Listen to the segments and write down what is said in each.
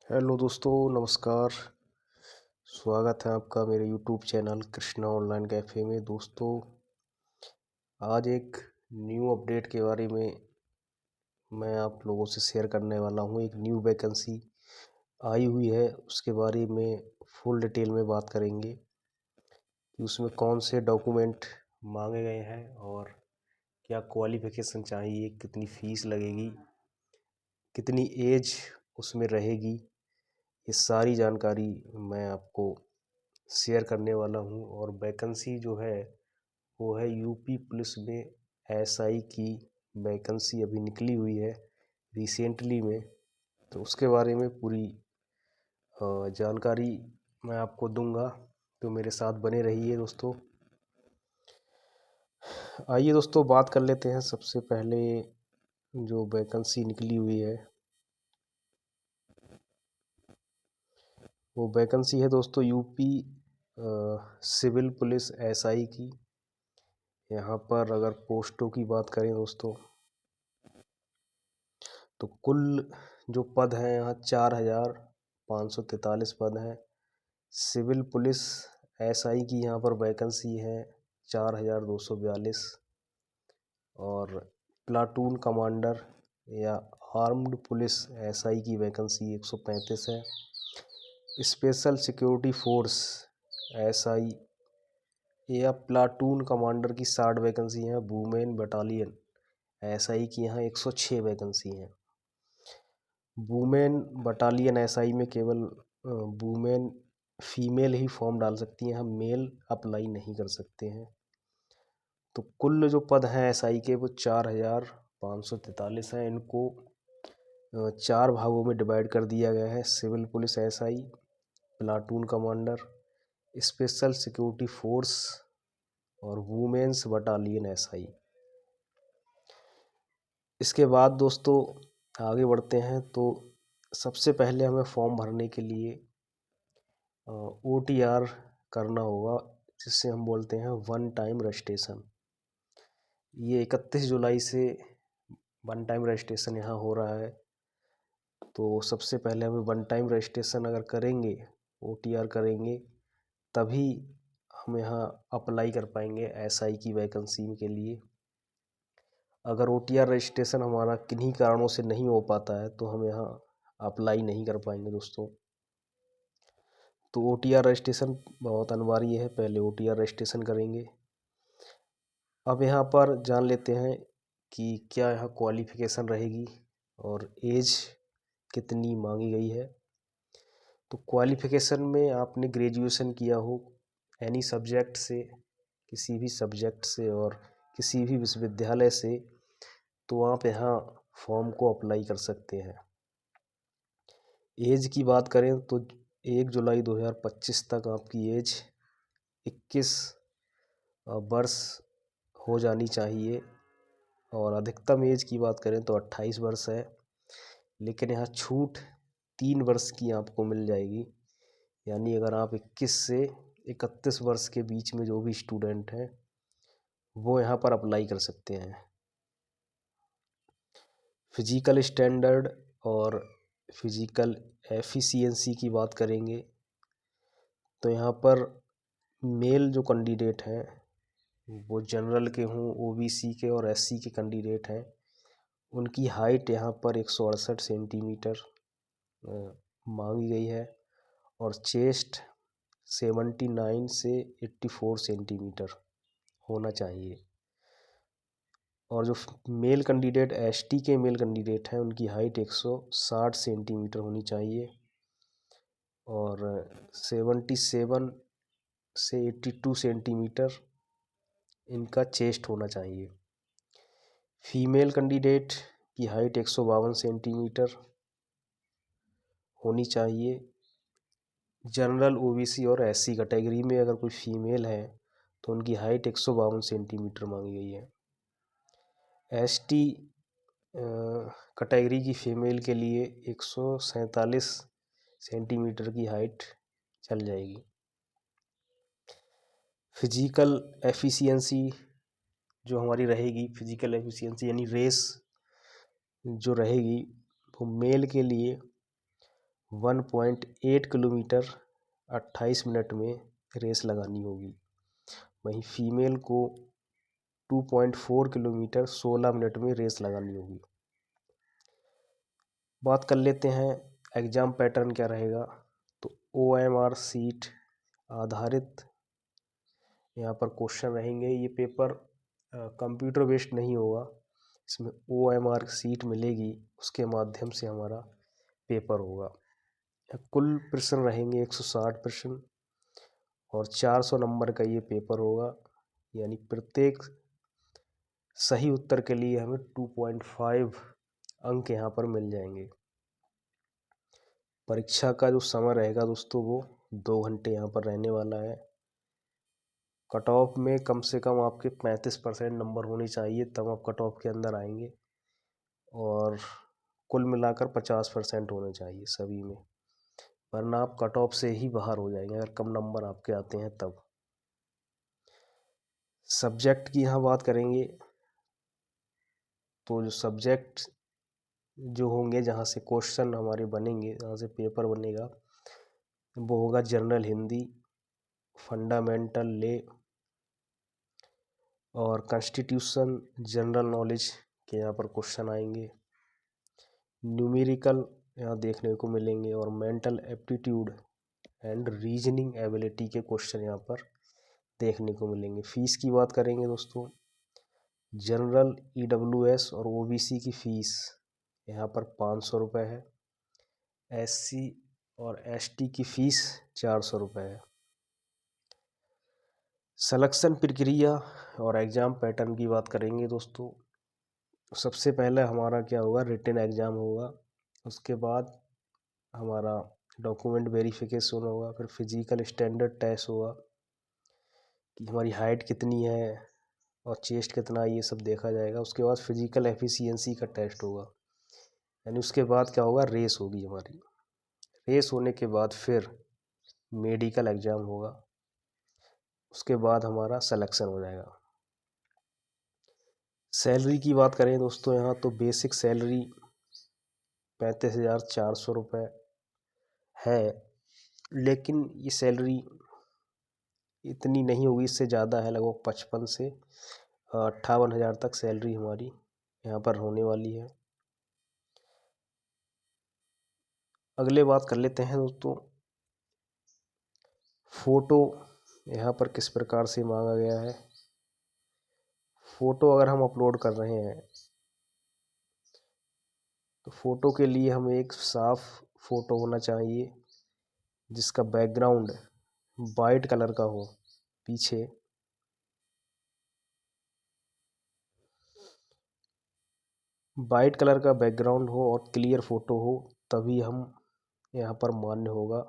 Hello दोस्तों, नमस्कार। स्वागत है आपका मेरे YouTube channel Krishna online cafe में। दोस्तों, आज एक न्यू अपडेट के बारे में मैं आप लोगों से शेयर करने वाला हूं। एक न्यू वैकेंसी आई हुई है, उसके बारे में फुल डिटेल में बात करेंगे कि उसमें कौन से डॉक्यूमेंट मांगे गए हैं और क्या क्वालिफ़िकेशन चाहिए, कितनी फ़ीस लगेगी, कितनी एज उसमें रहेगी। ये सारी जानकारी मैं आपको शेयर करने वाला हूँ। और वैकेंसी जो है वो है यूपी पुलिस में एसआई की वैकेंसी अभी निकली हुई है रिसेंटली में। तो उसके बारे में पूरी जानकारी मैं आपको दूंगा, तो मेरे साथ बने रहिए दोस्तों। आइए दोस्तों, बात कर लेते हैं सबसे पहले जो वैकेंसी निकली हुई है। वो वैकेंसी है दोस्तों यूपी सिविल पुलिस एसआई की। यहाँ पर अगर पोस्टों की बात करें दोस्तों, तो कुल जो पद हैं यहाँ 4,543 पद हैं। सिविल पुलिस एसआई की यहाँ पर वैकेंसी है 4,242। और प्लाटून कमांडर या आर्म्ड पुलिस एसआई की वैकेंसी 135 है। स्पेशल सिक्योरिटी फोर्स एसआई या प्लाटून कमांडर की 60 वैकेंसी हैं। वुमेन बटालियन एसआई की यहाँ 106 वैकेंसी हैं। वुमेन बटालियन एसआई में केवल वुमेन फीमेल ही फॉर्म डाल सकती हैं, हम मेल अप्लाई नहीं कर सकते हैं। तो कुल जो पद हैं एसआई के वो 4,543 हैं। इनको 4 भागों में डिवाइड कर दिया गया है: civil police SI, platoon commander, special security force और वुमेन्स बटालियन एसआई। इसके बाद दोस्तों आगे बढ़ते हैं। तो सबसे पहले हमें फॉर्म भरने के लिए OTR करना होगा, जिससे हम बोलते हैं वन टाइम रजिस्ट्रेशन। ये 31 जुलाई से वन टाइम रजिस्ट्रेशन यहाँ हो रहा है। तो सबसे पहले हमें वन टाइम रजिस्ट्रेशन अगर करेंगे, OTR करेंगे, तभी हम यहाँ अप्लाई कर पाएंगे एसआई की वैकेंसी के लिए। अगर OTR रजिस्ट्रेशन हमारा किन्हीं कारणों से नहीं हो पाता है तो हम यहाँ अप्लाई नहीं कर पाएंगे दोस्तों। तो OTR रजिस्ट्रेशन बहुत अनिवार्य है, पहले OTR रजिस्ट्रेशन करेंगे। अब यहाँ पर जान लेते हैं कि क्या यहाँ क्वालिफ़िकेशन रहेगी और एज कितनी मांगी गई है। तो क्वालिफ़िकेशन में आपने ग्रेजुएशन किया हो एनी सब्जेक्ट से, किसी भी सब्जेक्ट से और किसी भी विश्वविद्यालय से, तो आप यहाँ फॉर्म को अप्लाई कर सकते हैं। एज की बात करें तो 1 जुलाई 2025 तक आपकी एज 21 वर्ष हो जानी चाहिए। और अधिकतम एज की बात करें तो 28 वर्ष है, लेकिन यहाँ छूट 3 वर्ष की आपको मिल जाएगी। यानी अगर आप 21 से 31 वर्ष के बीच में जो भी स्टूडेंट हैं वो यहाँ पर अप्लाई कर सकते हैं। फिजिकल स्टैंडर्ड और फिजिकल एफिशिएंसी की बात करेंगे तो यहाँ पर मेल जो कैंडिडेट हैं वो जनरल के हों, OBC के और SC के कैंडिडेट हैं, उनकी हाइट यहाँ पर 168 सेंटीमीटर मांगी गई है और चेस्ट 79 से 84 सेंटीमीटर होना चाहिए। और जो मेल कैंडिडेट ST के मेल कैंडिडेट हैं उनकी हाइट 160 सेंटीमीटर होनी चाहिए और 77 से 82 सेंटीमीटर इनका चेस्ट होना चाहिए। फीमेल कैंडिडेट की हाइट 152 सेंटीमीटर होनी चाहिए। जनरल, OBC और SC कैटेगरी में अगर कोई फीमेल है तो उनकी हाइट 152 सेंटीमीटर मांगी गई है। ST कैटेगरी की फ़ीमेल के लिए 147 सेंटीमीटर की हाइट चल जाएगी। फिजिकल एफिशिएंसी जो हमारी रहेगी, फिजिकल एफिशिएंसी यानी रेस जो रहेगी, वो मेल के लिए 1.8 किलोमीटर 28 मिनट में रेस लगानी होगी। वहीं फीमेल को 2.4 किलोमीटर 16 मिनट में रेस लगानी होगी। बात कर लेते हैं एग्ज़ाम पैटर्न क्या रहेगा। तो OMR सीट आधारित यहाँ पर क्वेश्चन रहेंगे। ये पेपर कंप्यूटर बेस्ड नहीं होगा, इसमें OMR सीट मिलेगी, उसके माध्यम से हमारा पेपर होगा। कुल प्रश्न रहेंगे 160 प्रश्न और 400 नंबर का ये पेपर होगा। यानी प्रत्येक सही उत्तर के लिए हमें 2.5 अंक यहाँ पर मिल जाएंगे। परीक्षा का जो समय रहेगा दोस्तों वो 2 घंटे यहाँ पर रहने वाला है। कट ऑफ में कम से कम आपके 35% नंबर होने चाहिए, तब आप कट ऑफ के अंदर आएंगे। और कुल मिलाकर 50% होने चाहिए सभी में, वरना आप कट ऑफ से ही बाहर हो जाएंगे अगर कम नंबर आपके आते हैं तब। सब्जेक्ट की यहाँ बात करेंगे तो जो सब्जेक्ट जो होंगे, जहाँ से क्वेश्चन हमारे बनेंगे, जहाँ से पेपर बनेगा, वो होगा जनरल हिंदी, फंडामेंटल ले और कॉन्स्टिट्यूशन जनरल नॉलेज के यहाँ पर क्वेश्चन आएंगे। न्यूमेरिकल यहाँ देखने को मिलेंगे और mental aptitude and reasoning ability के क्वेश्चन यहाँ पर देखने को मिलेंगे। फीस की बात करेंगे दोस्तों, जनरल EWS और OBC की फ़ीस यहाँ पर 500 रुपये है। SC और ST की फ़ीस 400 रुपये है। सिलेक्शन प्रक्रिया और एग्ज़ाम पैटर्न की बात करेंगे दोस्तों। सबसे पहले हमारा क्या होगा, रिटन एग्ज़ाम होगा। उसके बाद हमारा डॉक्यूमेंट वेरिफिकेशन होगा। फिर फिजिकल स्टैंडर्ड टेस्ट होगा कि हमारी हाइट कितनी है और चेस्ट कितना है, ये सब देखा जाएगा। उसके बाद फिजिकल एफिशिएंसी का टेस्ट होगा। यानी उसके बाद क्या होगा, रेस होगी हमारी। रेस होने के बाद फिर मेडिकल एग्ज़ाम होगा। उसके बाद हमारा सिलेक्शन हो जाएगा। सैलरी की बात करें दोस्तों यहाँ तो बेसिक सैलरी 35,400 रुपये है, लेकिन ये सैलरी इतनी नहीं होगी, इससे ज़्यादा है। लगभग 55 से 58,000 तक सैलरी हमारी यहाँ पर होने वाली है। अगले बात कर लेते हैं दोस्तों, फ़ोटो यहाँ पर किस प्रकार से मांगा गया है। फ़ोटो अगर हम अपलोड कर रहे हैं तो फ़ोटो के लिए हमें एक साफ फ़ोटो होना चाहिए जिसका बैकग्राउंड वाइट कलर का हो। पीछे वाइट कलर का बैकग्राउंड हो और क्लियर फ़ोटो हो, तभी हम यहाँ पर मान्य होगा।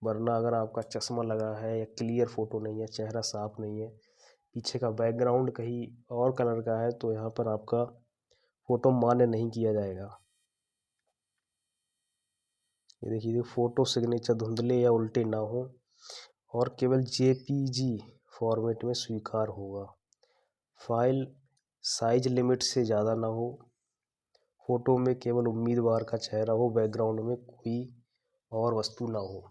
वरना अगर आपका चश्मा लगा है या क्लियर फ़ोटो नहीं है, चेहरा साफ नहीं है, पीछे का बैकग्राउंड कहीं और कलर का है, तो यहाँ पर आपका फ़ोटो मान्य नहीं किया जाएगा। ये देखिए, फ़ोटो सिग्नेचर धुंधले या उल्टे ना हो और केवल JPG फॉर्मेट में स्वीकार होगा। फाइल साइज लिमिट से ज़्यादा ना हो। फ़ोटो में केवल उम्मीदवार का चेहरा हो, बैकग्राउंड में कोई और वस्तु ना हो।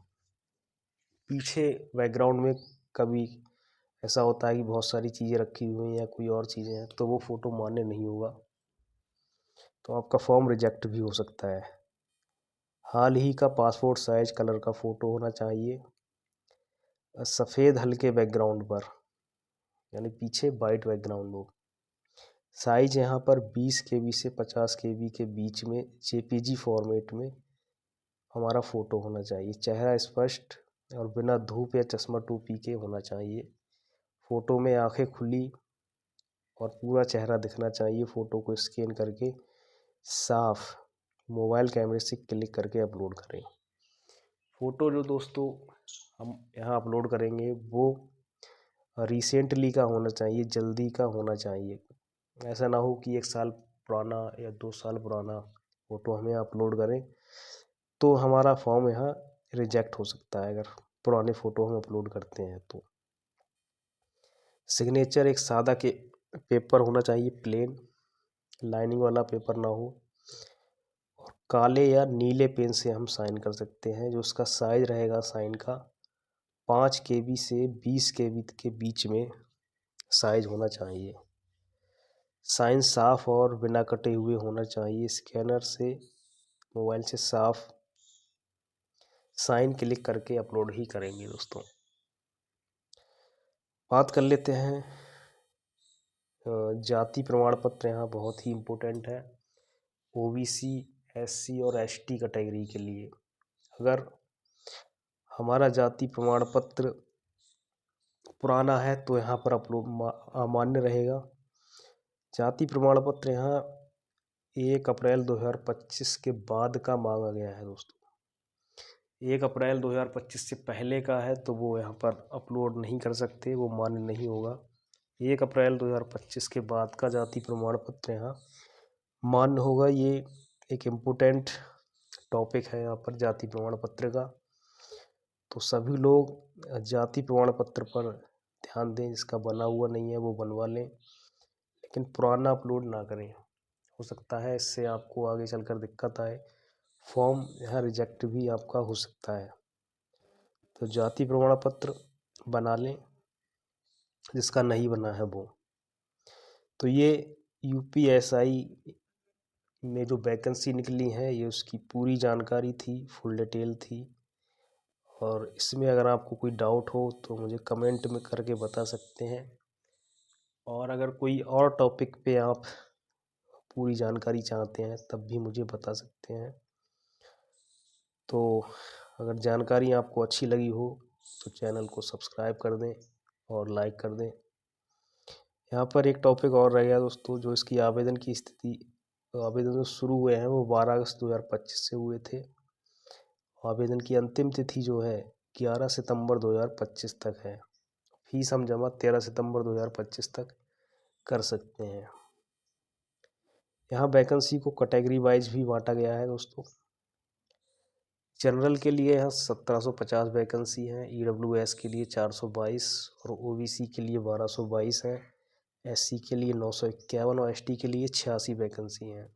पीछे बैकग्राउंड में कभी ऐसा होता है कि बहुत सारी चीज़ें रखी हुई हैं या कोई और चीज़ें हैं, तो वो फ़ोटो मान्य नहीं होगा, तो आपका फॉर्म रिजेक्ट भी हो सकता है। हाल ही का पासपोर्ट साइज कलर का फ़ोटो होना चाहिए सफ़ेद हल्के बैकग्राउंड पर, यानी पीछे वाइट बैकग्राउंड हो। साइज यहाँ पर 20 KB से 50 KB के बीच में JPG फॉर्मेट में हमारा फ़ोटो होना चाहिए। चेहरा स्पष्ट और बिना धूप या चश्मा टोपी के होना चाहिए। फ़ोटो में आंखें खुली और पूरा चेहरा दिखना चाहिए। फ़ोटो को स्कैन करके साफ मोबाइल कैमरे से क्लिक करके अपलोड करें। फ़ोटो जो दोस्तों हम यहाँ अपलोड करेंगे वो रिसेंटली का होना चाहिए, जल्दी का होना चाहिए। ऐसा ना हो कि 1 साल पुराना या 2 साल पुराना फ़ोटो हमें अपलोड करें, तो हमारा फॉर्म यहाँ रिजेक्ट हो सकता है अगर पुराने फ़ोटो हम अपलोड करते हैं तो। सिग्नेचर एक सादा के पेपर होना चाहिए, प्लेन, लाइनिंग वाला पेपर ना हो। और काले या नीले पेन से हम साइन कर सकते हैं। जो उसका साइज रहेगा साइन का 5 KB से 20 KB के बीच में साइज होना चाहिए। साइन साफ और बिना कटे हुए होना चाहिए। स्कैनर से मोबाइल से साफ साइन क्लिक करके अपलोड ही करेंगे दोस्तों। बात कर लेते हैं जाति प्रमाण पत्र। यहाँ बहुत ही इम्पोर्टेंट है OBC, SC और ST कैटेगरी के लिए। अगर हमारा जाति प्रमाण पत्र पुराना है तो यहाँ पर अपलोड अमान्य रहेगा। जाति प्रमाण पत्र यहाँ 1 अप्रैल 2025 के बाद का मांगा गया है दोस्तों। 1 अप्रैल 2025 से पहले का है तो वो यहाँ पर अपलोड नहीं कर सकते, वो मान्य नहीं होगा। 1 अप्रैल 2025 के बाद का जाति प्रमाण पत्र यहाँ मान्य होगा। ये एक इम्पोर्टेंट टॉपिक है यहाँ पर जाति प्रमाण पत्र का। तो सभी लोग जाति प्रमाण पत्र पर ध्यान दें। जिसका बना हुआ नहीं है वो बनवा लें, लेकिन पुराना अपलोड ना करें। हो सकता है इससे आपको आगे चलकर दिक्कत आए, फॉर्म यहाँ रिजेक्ट भी आपका हो सकता है। तो जाति प्रमाण पत्र बना लें जिसका नहीं बना है वो। तो ये UPSI में जो वैकेंसी निकली है ये उसकी पूरी जानकारी थी, फुल डिटेल थी। और इसमें अगर आपको कोई डाउट हो तो मुझे कमेंट में करके बता सकते हैं। और अगर कोई और टॉपिक पे आप पूरी जानकारी चाहते हैं तब भी मुझे बता सकते हैं। तो अगर जानकारी आपको अच्छी लगी हो तो चैनल को सब्सक्राइब कर दें और लाइक कर दें। यहाँ पर एक टॉपिक और रह गया दोस्तों, जो इसकी आवेदन की स्थिति, आवेदन जो शुरू हुए हैं वो 12 अगस्त 2025 से हुए थे। आवेदन की अंतिम तिथि जो है 11 सितंबर 2025 तक है। फीस हम जमा 13 सितंबर 2025 तक कर सकते हैं। यहाँ वैकेंसी को कैटेगरी वाइज भी बांटा गया है दोस्तों। जनरल के लिए यहाँ 1750 वैकेंसी है, EWS के लिए 422 और OBC के लिए 1222 है, SC के लिए 951 और ST के लिए 86 वैकेंसी हैं।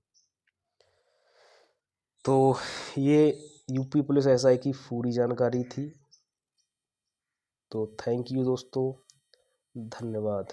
तो ये UP पुलिस SI की पूरी जानकारी थी। तो थैंक यू दोस्तों, धन्यवाद।